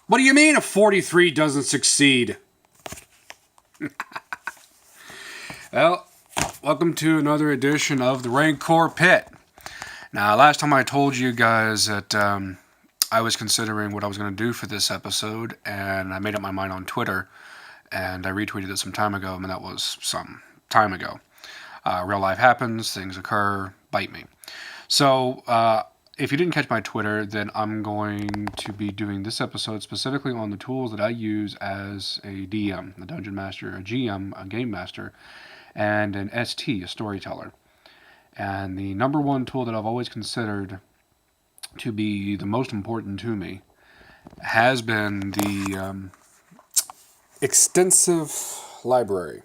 What do you mean a 43 doesn't succeed? Well, welcome to another edition of the Rancor Pit. Now, last time I told you guys that I was considering what I was going to do for this episode, and I made up my mind on Twitter, and I retweeted it some time ago, and that was some time ago. Real life happens, things occur, bite me. So, if you didn't catch my Twitter, then I'm going to be doing this episode specifically on the tools that I use as a DM, a Dungeon Master, a GM, a Game Master, and an ST, a Storyteller. And the number one tool that I've always considered to be the most important to me has been the extensive library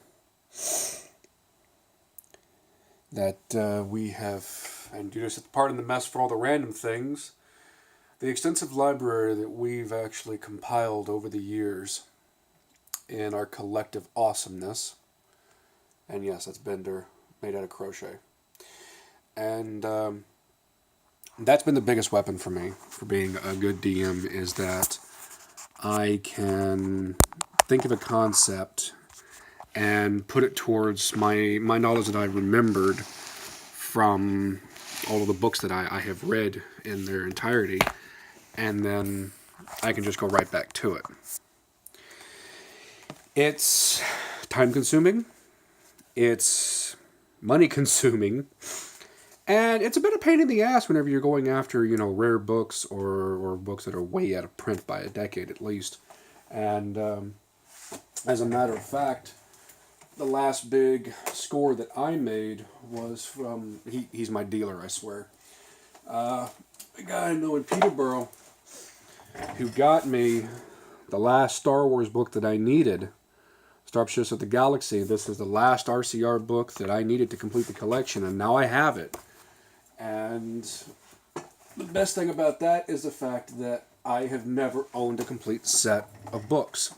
that we have. And you just part in the mess for all the random things. The extensive library that we've actually compiled over the years in our collective awesomeness. And yes, that's Bender, made out of crochet. And that's been the biggest weapon for me, for being a good DM, is that I can think of a concept and put it towards my knowledge that I remembered from all of the books that I have read in their entirety, and then I can just go right back to it. It's time consuming, it's money consuming, and it's a bit of pain in the ass whenever you're going after, rare books or books that are way out of print by a decade at least. And as a matter of fact, the last big score that I made was from, he's my dealer, I swear. A guy I know in Peterborough who got me the last Star Wars book that I needed, Starships of the Galaxy. This is the last RCR book that I needed to complete the collection, and now I have it. And the best thing about that is the fact that I have never owned a complete set of books.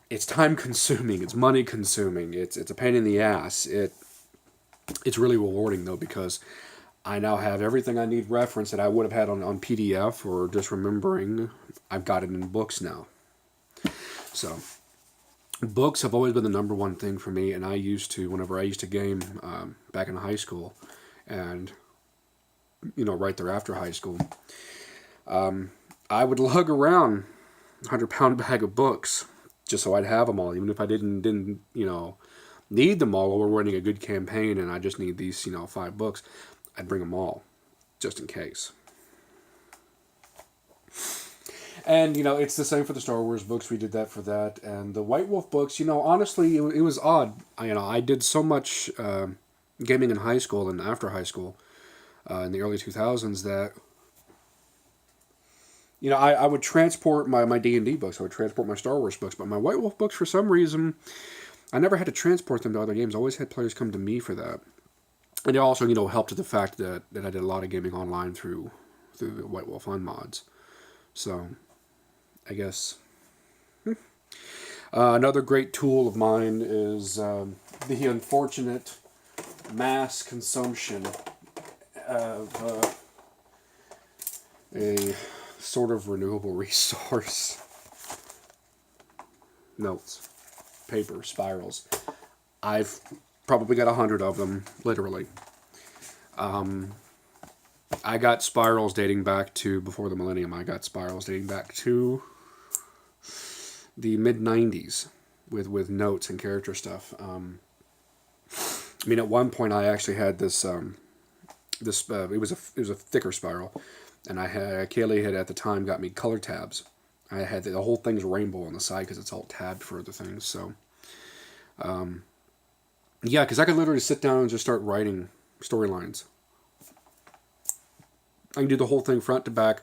It's time consuming, it's money consuming, it's a pain in the ass. It's really rewarding though, because I now have everything I need referenced that I would have had on PDF or just remembering. I've got it in books now. So books have always been the number one thing for me, and whenever I used to game back in high school, and right there after high school, I would lug around a 100-pound bag of books just so I'd have them all, even if I didn't need them all, or we're running a good campaign and I just need these 5 books, I'd bring them all just in case. And it's the same for the Star Wars books. We did that for that, and the White Wolf books. Honestly, it was odd. I did so much gaming in high school and after high school in the early 2000s that I would transport my D&D books. I would transport my Star Wars books, but my White Wolf books, for some reason, I never had to transport them to other games. I always had players come to me for that, and it also helped to the fact that I did a lot of gaming online through the White Wolf Unmods. So I guess another great tool of mine is the unfortunate mass consumption of a sort of renewable resource. Notes, paper, spirals. I've probably got 100 of them, literally. I got spirals dating back to before the millennium. I got spirals dating back to the mid-90s with notes and character stuff. At one point I actually had this it was a thicker spiral, and Kaylee had at the time got me color tabs. I had the whole thing's rainbow on the side because it's all tabbed for other things. So yeah, because I could literally sit down and just start writing storylines. I can do the whole thing front to back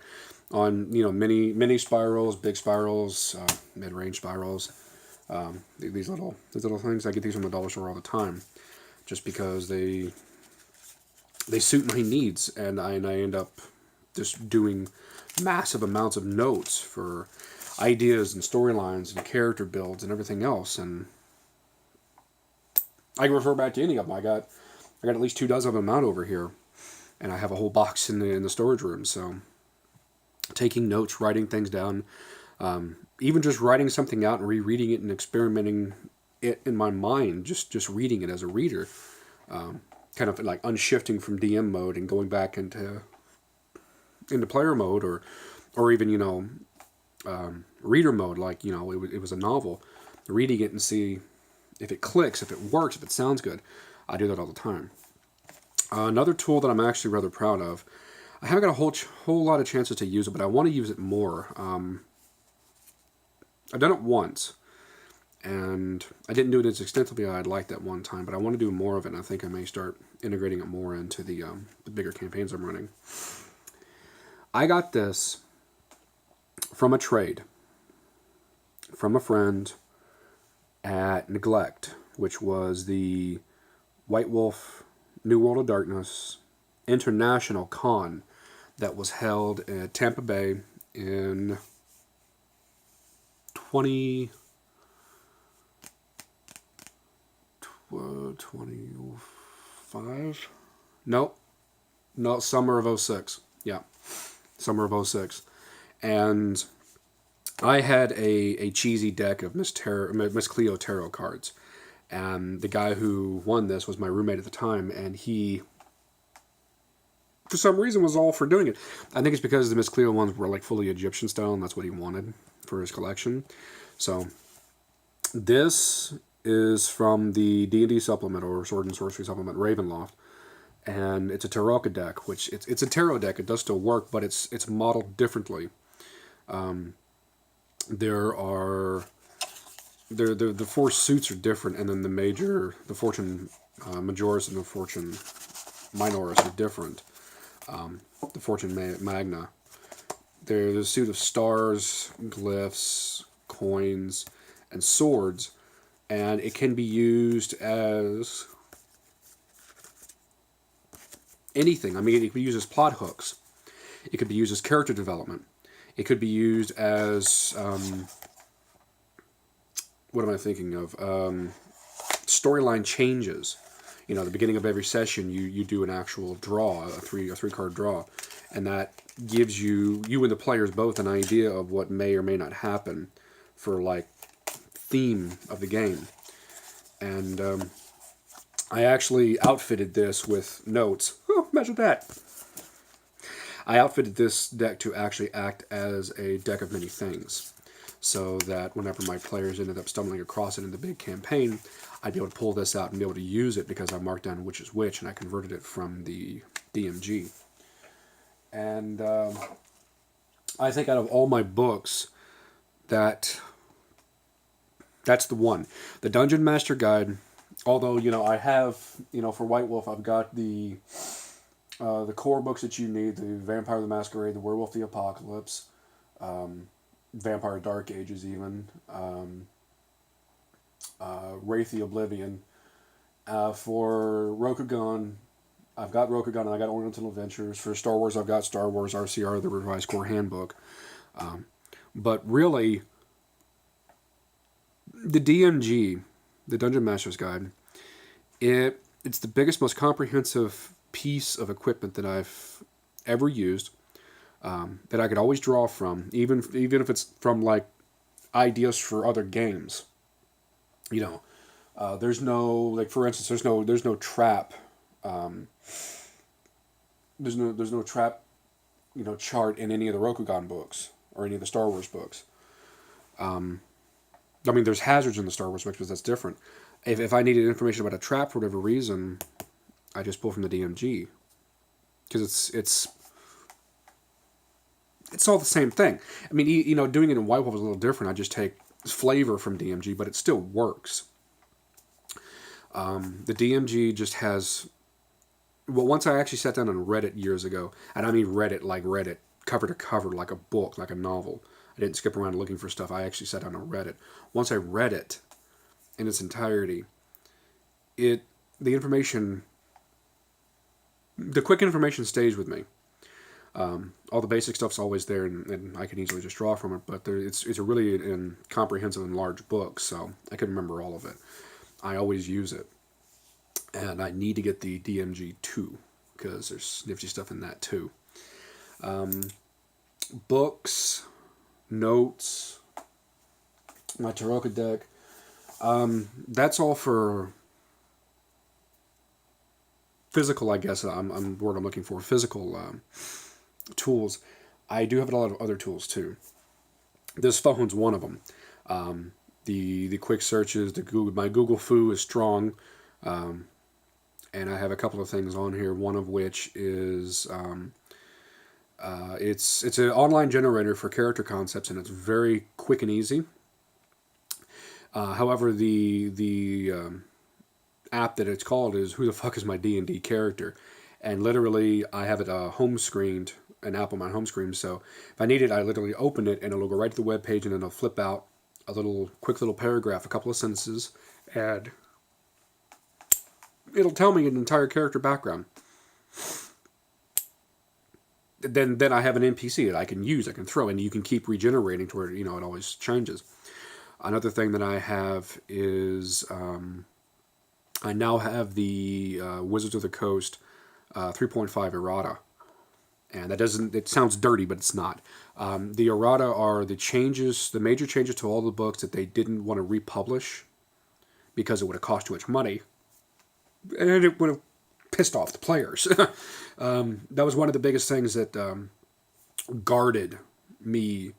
on mini spirals, big spirals, mid-range spirals. These little things, I get these from the dollar store all the time, just because they suit my needs, and I end up just doing massive amounts of notes for ideas and storylines and character builds and everything else, and I can refer back to any of them. I got at least 24 of them out over here, and I have a whole box in the storage room. So taking notes, writing things down, even just writing something out and rereading it and experimenting it in my mind, just reading it as a reader, kind of like unshifting from DM mode and going back into player mode, or even reader mode, like it was a novel, reading it and see if it clicks, if it works, if it sounds good. I do that all the time. Another tool that I'm actually rather proud of. I haven't got a whole lot of chances to use it, but I want to use it more. I've done it once, and I didn't do it as extensively as I'd like that one time, but I want to do more of it, and I think I may start integrating it more into the bigger campaigns I'm running. I got this from a trade from a friend at Neglect, which was the White Wolf New World of Darkness International Con that was held at Tampa Bay in 2025? No, summer of 06. Yeah, summer of 06. And I had a cheesy deck of Miss Cleo tarot cards. And the guy who won this was my roommate at the time, and he, for some reason, was all for doing it. I think it's because the Miss Cleo ones were like fully Egyptian style, and that's what he wanted for his collection. So this is from the D&D supplement, or Sword and Sorcery supplement, Ravenloft, and it's a tarokka deck, which it's a tarot deck. It does still work, but it's modeled differently. The four suits are different, and then the Fortune Majoris and the Fortune Minoris are different. The Fortune Magna. There's a suit of stars, glyphs, coins, and swords, and it can be used as anything. I mean, it could be used as plot hooks. It could be used as character development. It could be used as what am I thinking of? Storyline changes. At the beginning of every session, you do an actual draw, a three card draw, and that gives you and the players both an idea of what may or may not happen for like theme of the game. And I actually outfitted this with notes. Oh, imagine that! I outfitted this deck to actually act as a deck of many things, so that whenever my players ended up stumbling across it in the big campaign, I'd be able to pull this out and be able to use it because I marked down which is which, and I converted it from the DMG. And I think out of all my books, that's the one. The Dungeon Master Guide, although, I have, for White Wolf, I've got the core books that you need, the Vampire the Masquerade, the Werewolf the Apocalypse, Vampire Dark Ages even, Wraith the Oblivion. For Rokugan, I've got Rokugan and I got Oriental Adventures. For Star Wars, I've got Star Wars RCR, the Revised Core Handbook. But really, the DMG, the Dungeon Master's Guide, it's the biggest, most comprehensive piece of equipment that I've ever used, that I could always draw from, even if it's from like ideas for other games. There's no, like, for instance, there's no trap. There's no trap, chart in any of the Rokugan books or any of the Star Wars books. There's hazards in the Star Wars books, but that's different. If I needed information about a trap for whatever reason, I just pull from the DMG, because it's all the same thing. I mean, doing it in White Wolf is a little different. I just take flavor from DMG, but it still works. The DMG just has... Well, once I actually sat down and read it years ago, and I mean read it cover to cover, like a book, like a novel. I didn't skip around looking for stuff. I actually sat down and read it. Once I read it in its entirety, the quick information stays with me. All the basic stuff's always there, and I can easily just draw from it, but it's a really comprehensive and large book, so I can remember all of it. I always use it. And I need to get the DMG 2, because there's nifty stuff in that too. books, notes, my tarokka deck. That's all for physical, I guess. I'm word I'm looking for. Physical tools. I do have a lot of other tools too. This phone's one of them. The quick searches, my Google Foo is strong, and I have a couple of things on here. One of which is it's an online generator for character concepts, and it's very quick and easy. However, the app that it's called is "Who the fuck is my D&D character?" And literally, I have it home screened, an app on my home screen. So if I need it, I literally open it, and it'll go right to the web page, and then it'll flip out a quick little paragraph, a couple of sentences, and it'll tell me an entire character background. Then I have an NPC that I can use, I can throw, and you can keep regenerating to where it always changes. Another thing that I have is I now have the Wizards of the Coast 3.5 errata. And it sounds dirty, but it's not. The errata are the major changes to all the books that they didn't want to republish because it would have cost too much money. And it would have pissed off the players. That was one of the biggest things that guarded me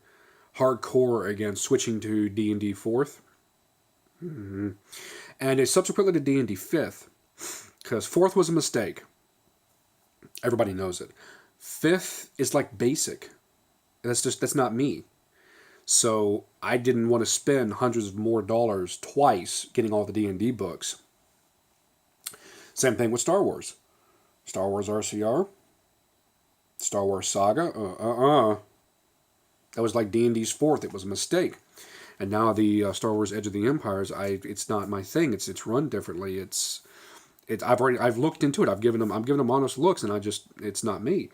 hardcore against switching to D&D 4th. Mm-hmm. And it's subsequently to D&D 5th, because 4th was a mistake. Everybody knows it. 5th is like basic. That's not me. So I didn't want to spend hundreds of more dollars twice getting all the D&D books. Same thing with Star Wars. Star Wars RCR. Star Wars Saga. That was like D&D's 4th. It was a mistake. And now the Star Wars Edge of the Empires, it's not my thing. It's run differently. I've looked into it. I'm giving them honest looks, and it's not me.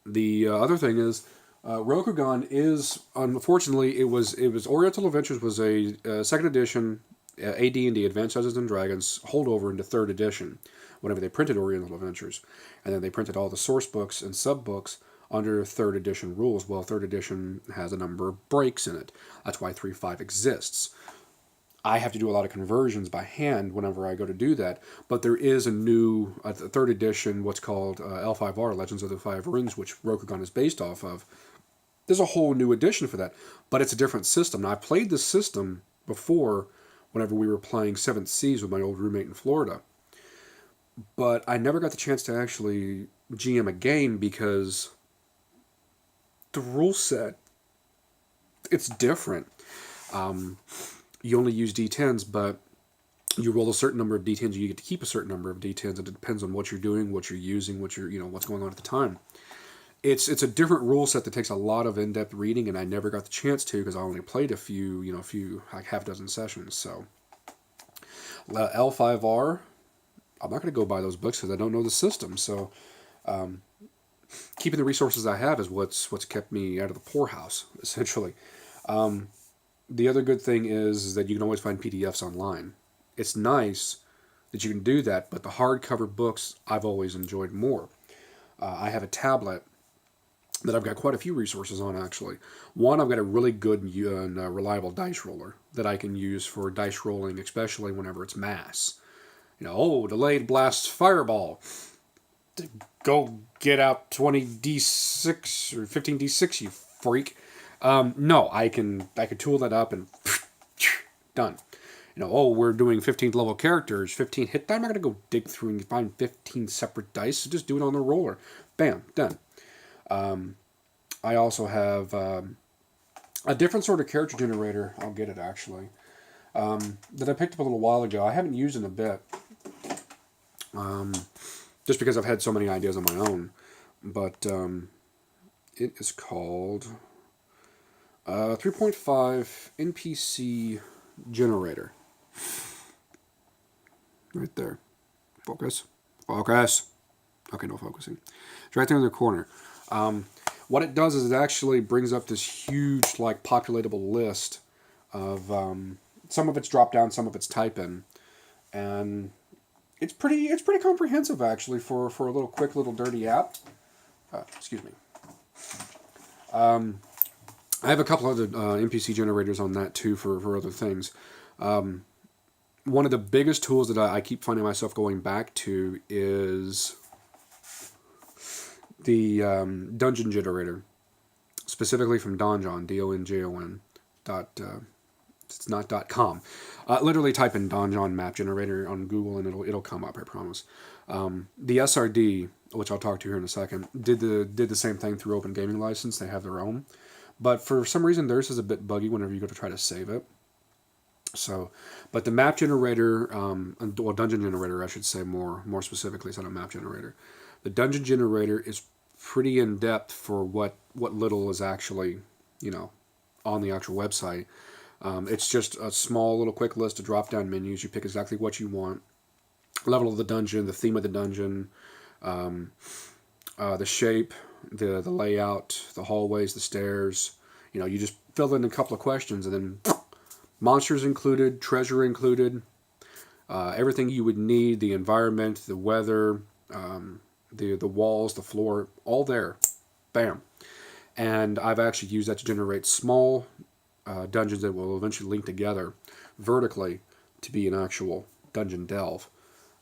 The other thing is, Rokugan is, unfortunately, it was Oriental Adventures was a second edition AD&D, Advanced Dungeons and Dragons, holdover into third edition, whenever they printed Oriental Adventures, and then they printed all the source books and sub books under third edition rules. Well, third edition has a number of breaks in it. That's why 3.5 exists. I have to do a lot of conversions by hand whenever I go to do that. But there is a new, third edition, what's called L5R, Legends of the Five Rings, which Rokugan is based off of. There's a whole new edition for that. But it's a different system. Now, I played this system before whenever we were playing Seventh Seas with my old roommate in Florida. But I never got the chance to actually GM a game because the rule set, it's different. You only use D10s, but you roll a certain number of D10s, you get to keep a certain number of D10s. It depends on what you're doing, what you're using, what's going on at the time. It's a different rule set that takes a lot of in-depth reading, and I never got the chance to because I only played a few, like half a dozen sessions. So L5R, I'm not going to go buy those books because I don't know the system. So keeping the resources I have is what's kept me out of the poorhouse, essentially. The other good thing is that you can always find PDFs online. It's nice that you can do that, but the hardcover books I've always enjoyed more. I have a tablet that I've got quite a few resources on, actually. One, I've got a really good and reliable dice roller that I can use for dice rolling, especially whenever it's mass. Delayed blast fireball. Go get out 20d6 or 15d6, you freak. No, I can tool that up and done. We're doing 15th level characters, 15 hit die. I'm not going to go dig through and find 15 separate dice. So just do it on the roller. Bam, done. I also have a different sort of character generator. I'll get it, actually. That I picked up a little while ago. I haven't used in a bit. Just because I've had so many ideas on my own. But it is called 3.5 NPC Generator. Right there. Focus. Okay, no focusing. It's right there in the corner. What it does is it actually brings up this huge, populatable list of some of it's drop down, some of it's type in, and it's pretty comprehensive actually for a little quick little dirty app. Excuse me. I have a couple other NPC generators on that too for other things. One of the biggest tools that I keep finding myself going back to is the dungeon generator, specifically from Donjon, Donjon. It's not .com. Literally type in Donjon map generator on Google and it'll come up. I promise. The SRD, which I'll talk to here in a second, did the same thing through Open Gaming License. They have their own, but for some reason theirs is a bit buggy whenever you go to try to save it. So, but the map generator, well, dungeon generator, I should say more specifically, it's not a map generator. The dungeon generator is pretty in depth for what little is actually, on the actual website. It's just a small little quick list of drop down menus. You pick exactly what you want, level of the dungeon, the theme of the dungeon, the shape, the layout, the hallways, the stairs. You just fill in a couple of questions and then. Monsters included, treasure included, everything you would need, the environment, the weather, the walls, the floor, all there. Bam. And I've actually used that to generate small dungeons that will eventually link together vertically to be an actual dungeon delve.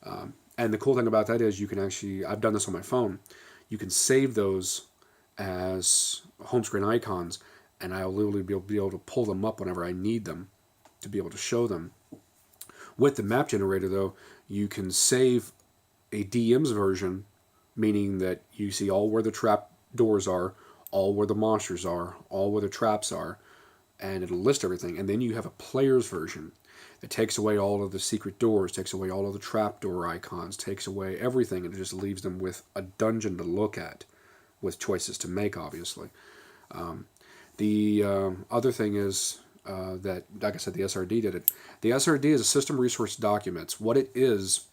And the cool thing about that is you can actually, I've done this on my phone, you can save those as home screen icons, and I'll literally be able to pull them up whenever I need them to be able to show them. With the map generator, though, you can save a DM's version, meaning that you see all where the trap doors are, all where the monsters are, all where the traps are, and it'll list everything. And then you have a player's version that takes away all of the secret doors, takes away all of the trap door icons, takes away everything, and it just leaves them with a dungeon to look at, with choices to make, obviously. The other thing is that, like I said, the SRD did it. The SRD is a system resource documents. What it is,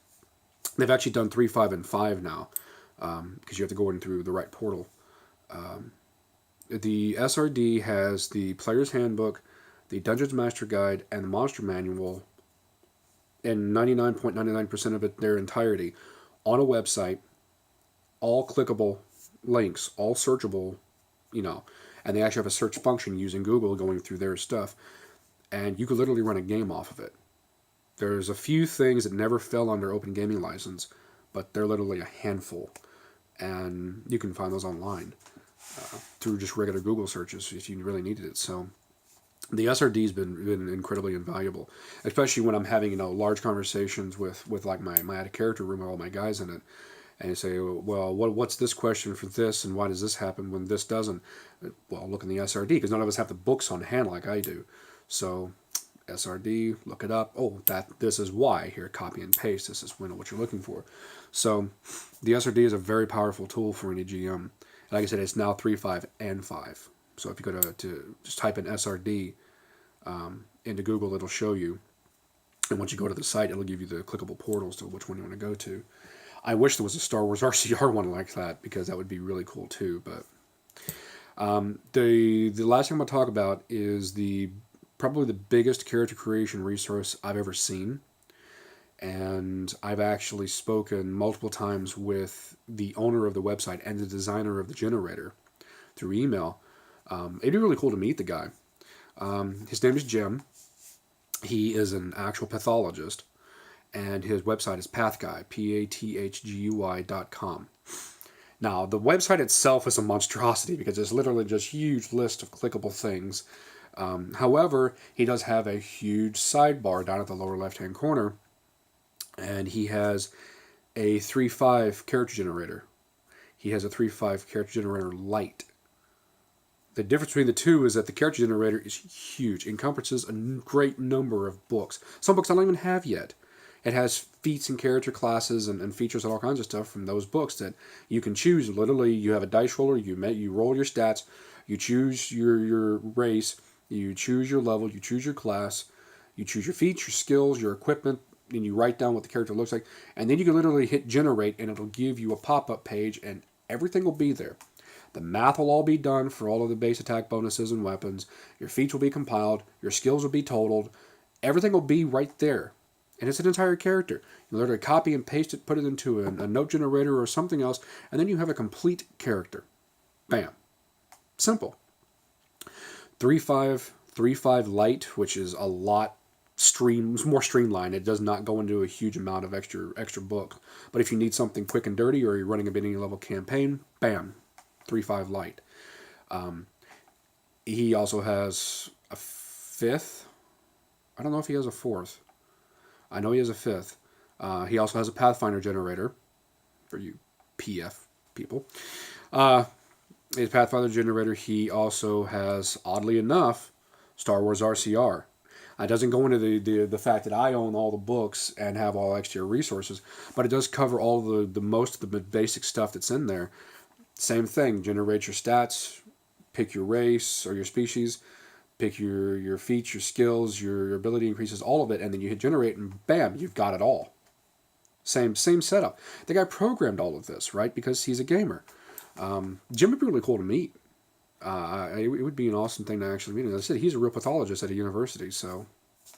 they've actually done 3, 5, and 5 now, because you have to go in through the right portal. The SRD has the Player's Handbook, the Dungeons Master Guide, and the Monster Manual, and 99.99% of it, their entirety, on a website, all clickable links, all searchable, and they actually have a search function using Google going through their stuff, and you could literally run a game off of it. There's a few things that never fell under Open Gaming License, but they're literally a handful, and you can find those online through just regular Google searches if you really needed it. So the SRD's been incredibly invaluable, especially when I'm having large conversations with like my out of character room with all my guys in it. And you say, well, what's this question for this, and why does this happen when this doesn't? Well, look in the SRD, because none of us have the books on hand like I do. So, SRD, look it up. Oh, this is why. Here, copy and paste. This is what you're looking for. So, the SRD is a very powerful tool for any GM. Like I said, it's now 3, 5, and 5. So, if you go to just type in SRD into Google, it'll show you. And once you go to the site, it'll give you the clickable portals to which one you want to go to. I wish there was a Star Wars RCR one like that, because that would be really cool too. But the last thing I'm going to talk about is probably the biggest character creation resource I've ever seen. And I've actually spoken multiple times with the owner of the website and the designer of the generator through email. It'd be really cool to meet the guy. His name is Jim. He is an actual pathologist. And his website is PathGuy, PathGui.com. Now, the website itself is a monstrosity because it's literally just a huge list of clickable things. However, he does have a huge sidebar down at the lower left-hand corner, and he has a 3.5 character generator. He has a 3.5 character generator Lite. The difference between the two is that the character generator is huge, encompasses a great number of books. Some books I don't even have yet. It has feats and character classes and features and all kinds of stuff from those books that you can choose. Literally, you have a dice roller, you roll your stats, you choose your race, you choose your level, you choose your class, you choose your feats, your skills, your equipment, and you write down what the character looks like. And then you can literally hit generate, and it'll give you a pop-up page, and everything will be there. The math will all be done for all of the base attack bonuses and weapons. Your feats will be compiled. Your skills will be totaled. Everything will be right there. And it's an entire character. You literally copy and paste it, put it into a note generator or something else, and then you have a complete character. Bam. Simple. 3.5, 3.5 light, which is a lot more streamlined. It does not go into a huge amount of extra books. But if you need something quick and dirty, or you're running a beginning level campaign, bam, 3.5 light. He also has a 5th. I don't know if he has a 4th. I know he has a 5th. He also has a Pathfinder Generator, for you PF people. His Pathfinder Generator, he also has, oddly enough, Star Wars RCR. It doesn't go into the fact that I own all the books and have all extra resources, but it does cover all the most of the basic stuff that's in there. Same thing, generate your stats, pick your race or your species, pick your feats, your skills, your ability increases, all of it, and then you hit generate, and bam, you've got it all. Same setup. The guy programmed all of this, right? Because he's a gamer. Jim would be really cool to meet. It would be an awesome thing to actually meet him. As I said, he's a real pathologist at a university, so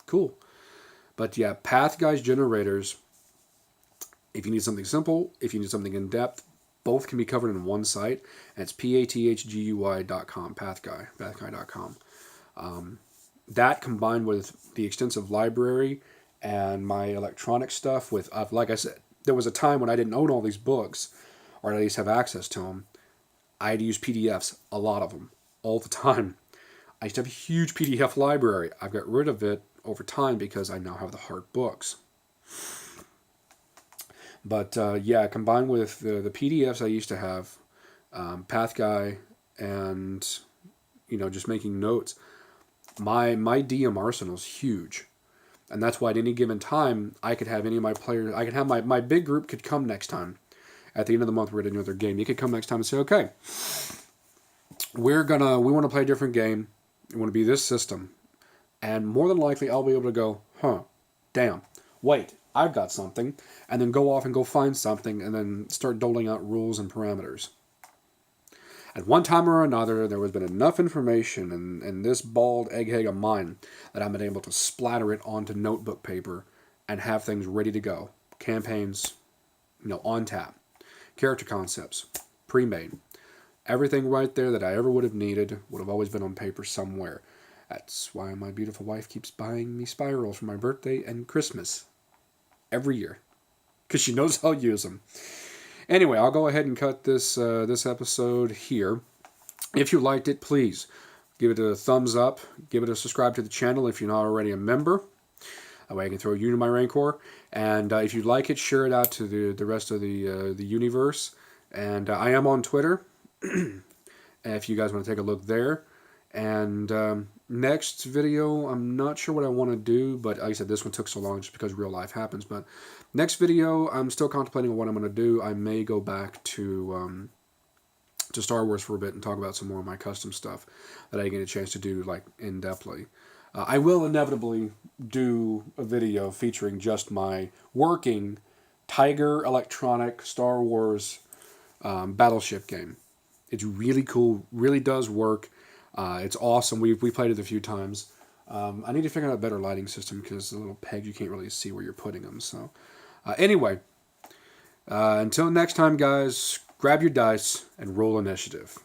cool. But yeah, Path Guy's generators, if you need something simple, if you need something in depth, both can be covered in one site, and it's pathgui.com, pathguy.com. That combined with the extensive library and my electronic stuff with, like I said, there was a time when I didn't own all these books, or at least have access to them. I had to use PDFs, a lot of them, all the time. I used to have a huge PDF library. I've got rid of it over time because I now have the hard books. But yeah, combined with the PDFs I used to have, Path Guy, and just making notes, my DM arsenal is huge. And that's why at any given time, I could have any of my players, I could have my big group could come next time. At the end of the month, we're going to do another game. You could come next time and say, okay, we want to play a different game. We want to be this system. And more than likely, I'll be able to go, damn, wait, I've got something. And then go off and go find something and then start doling out rules and parameters. At one time or another, there has been enough information in this bald egghead of mine that I've been able to splatter it onto notebook paper and have things ready to go. Campaigns, on tap. Character concepts, pre-made. Everything right there that I ever would have needed would have always been on paper somewhere. That's why my beautiful wife keeps buying me spirals for my birthday and Christmas. Every year. Because she knows I'll use them. Anyway, I'll go ahead and cut this episode here. If you liked it, please give it a thumbs up. Give it a subscribe to the channel if you're not already a member. That way I can throw you into my Rancor. And if you like it, share it out to the rest of the universe. And I am on Twitter. If you guys want to take a look there. And next video, I'm not sure what I want to do. But like I said, this one took so long just because real life happens. But next video, I'm still contemplating what I'm going to do. I may go back to Star Wars for a bit and talk about some more of my custom stuff that I get a chance to do like in-depthly. I will inevitably do a video featuring just my working Tiger Electronic Star Wars battleship game. It's really cool, really does work. It's awesome. We played it a few times. I need to figure out a better lighting system because the little pegs, you can't really see where you're putting them. So anyway, until next time, guys, grab your dice and roll initiative.